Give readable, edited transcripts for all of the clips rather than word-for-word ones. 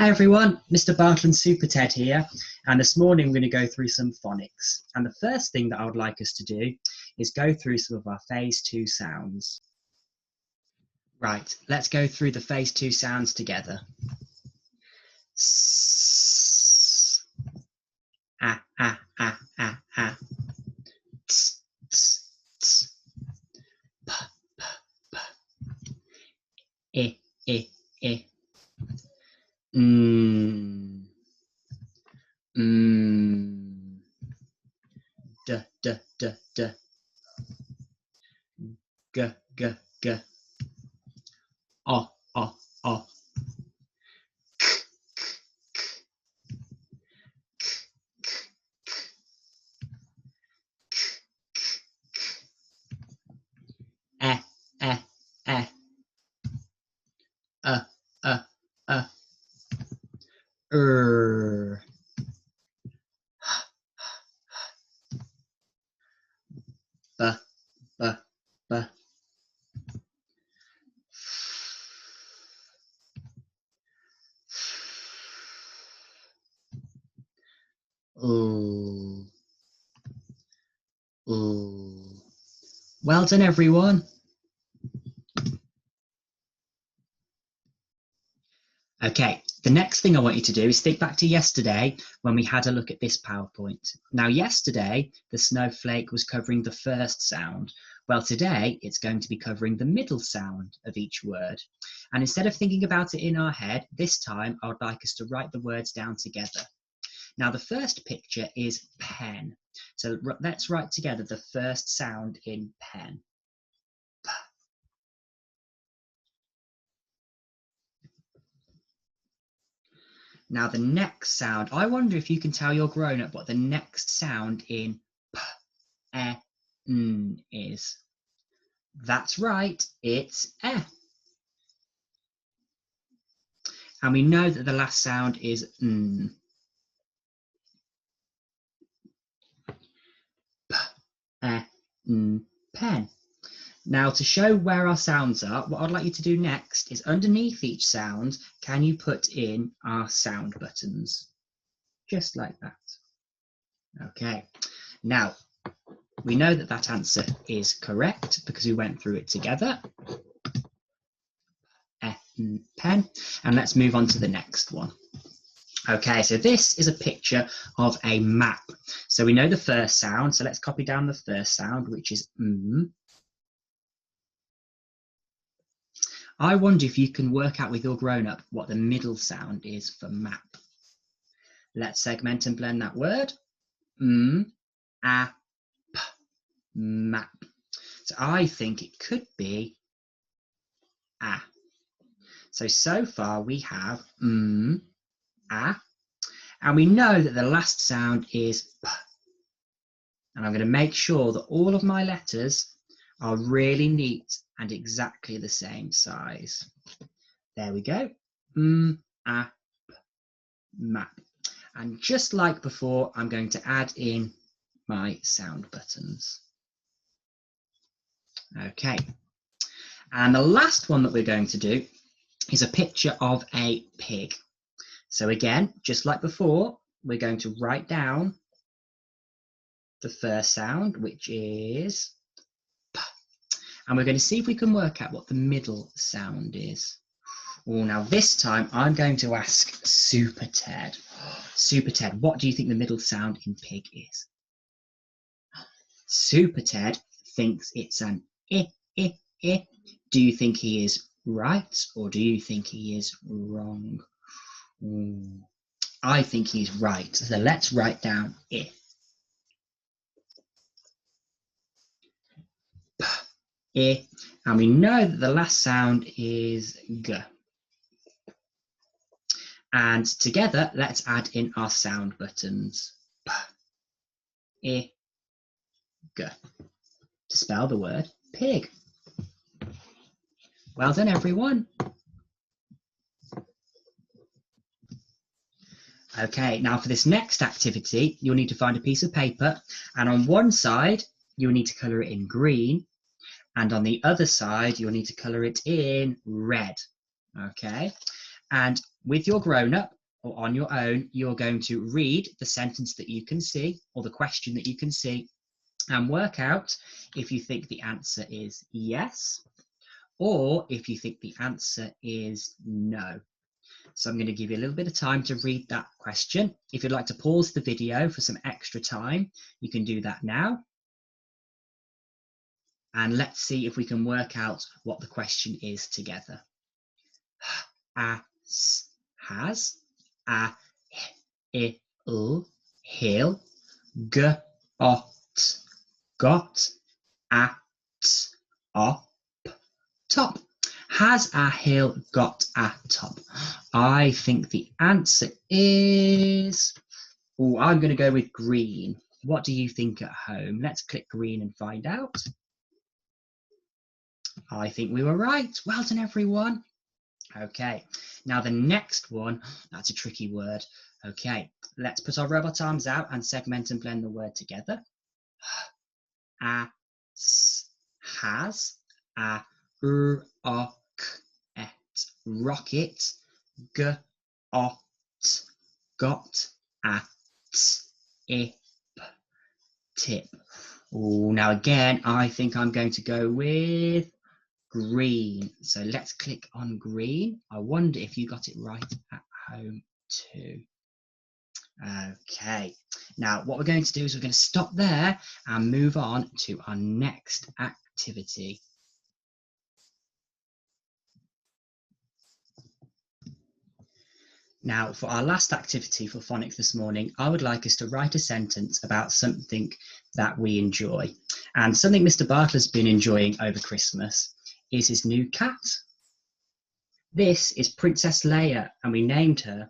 Hi everyone, Mr. Bartland Super Ted here, and this morning we're going to go through some phonics. And the first thing that I would like us to do is go through some of our phase 2 sounds. Right, let's go through the phase 2 sounds together. S, ah, ah, ah, ah, ah. Ts, ts, ts. P, p, p. I, I. Mm. Mm. D, d, d, d. G, g, g. O, o, o. K, k, k. E, e, e. B, b, b. Ooh. Ooh. Well done, everyone. Okay, the next thing I want you to do is think back to yesterday when we had a look at this PowerPoint. Now, yesterday, the snowflake was covering the first sound. Well, today, it's going to be covering the middle sound of each word. And instead of thinking about it in our head, this time, I would like us to write the words down together. Now, the first picture is pen. So let's write together the first sound in pen. P. Now, the next sound, I wonder if you can tell your grown-up what the next sound in p, e, n is. That's right, it's e. And we know that the last sound is n. P, e, n, pen. Now, to show where our sounds are, what I'd like you to do next is underneath each sound, can you put in our sound buttons? Just like that. Okay. Now, we know that that answer is correct because we went through it together. Pen. And let's move on to the next one. Okay, so this is a picture of a map. So we know the first sound, so let's copy down the first sound, which is m. I wonder if you can work out with your grown-up what the middle sound is for map. Let's segment and blend that word. M, a, p, map. So I think it could be a. So far we have m, a, and we know that the last sound is p. And I'm going to make sure that all of my letters are really neat and exactly the same size. There we go. M, a, p, map. And just like before, I'm going to add in my sound buttons. Okay. And the last one that we're going to do is a picture of a pig. So again, just like before, we're going to write down the first sound, which is p. And we're going to see if we can work out what the middle sound is. Oh, now this time I'm going to ask Super Ted. Super Ted, what do you think the middle sound in pig is? Super Ted thinks it's an I, I, I. Do you think he is right or do you think he is wrong? I think he's right. So let's write down I. P, I. And we know that the last sound is G. And together, let's add in our sound buttons. P, I, G. To spell the word pig. Well done, everyone. Okay, now for this next activity, you'll need to find a piece of paper, and on one side, you'll need to colour it in green, and on the other side, you'll need to colour it in red. Okay, And with your grown-up or on your own, you're going to read the sentence that you can see or the question that you can see and work out if you think the answer is yes or if you think the answer is no. So I'm going to give you a little bit of time to read that question. If you'd like to pause the video for some extra time, you can do that now. And let's see if we can work out what the question is together. As, has, a, il, hill, got, at, op, top. Has a hill got a top? I think the answer is, oh, I'm going to go with green. What do you think at home? Let's click green and find out. I think we were right. Well done, everyone. Okay, now the next one, that's a tricky word. Okay, let's put our robot arms out and segment and blend the word together. Has, rocket, got, at, ip, tip. Oh, now again, I think I'm going to go with green. So let's click on green. I wonder if you got it right at home too. Okay, now what we're going to do is we're going to stop there and move on to our next activity. Now, for our last activity for phonics this morning, I would like us to write a sentence about something that we enjoy. And something Mr. Bartle has been enjoying over Christmas is his new cat. This is Princess Leia, and we named her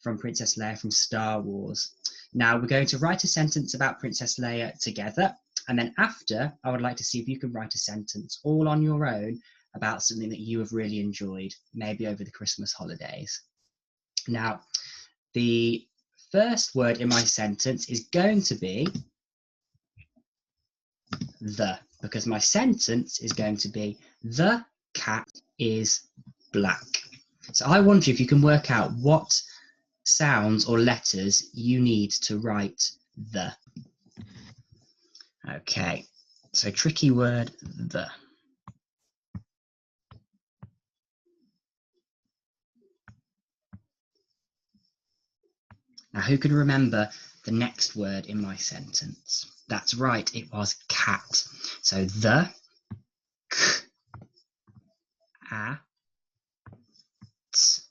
from Princess Leia from Star Wars. Now, we're going to write a sentence about Princess Leia together, and then after, I would like to see if you can write a sentence all on your own about something that you have really enjoyed, maybe over the Christmas holidays. Now, the first word in my sentence is going to be the, because my sentence is going to be the cat is black. So I wonder if you can work out what sounds or letters you need to write the. Okay, so tricky word, the. Now, who can remember the next word in my sentence? That's right, it was cat. So the, k, a, t.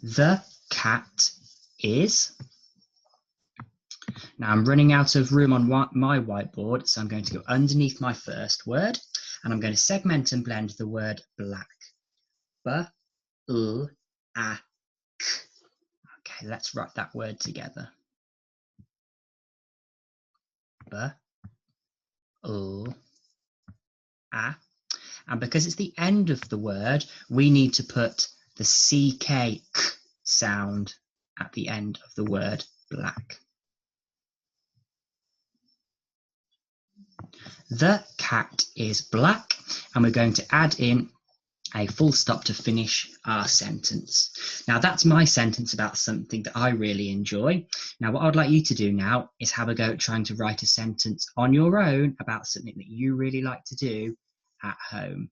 The cat is. Now I'm running out of room on my whiteboard, so I'm going to go underneath my first word, and I'm going to segment and blend the word black. B, l, a, k. Okay, let's write that word together. B, l, a. And because it's the end of the word, we need to put the CK sound at the end of the word black. The cat is black, and we're going to add in a full stop to finish our sentence. Now that's my sentence about something that I really enjoy. Now what I'd like you to do now is have a go at trying to write a sentence on your own about something that you really like to do at home.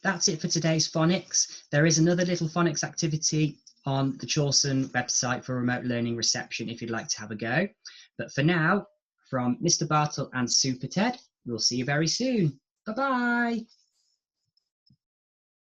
That's it for today's phonics. There is another little phonics activity on the Chawson website for remote learning reception if you'd like to have a go. But for now, from Mr. Bartle and Super Ted, we'll see you very soon. Bye-bye.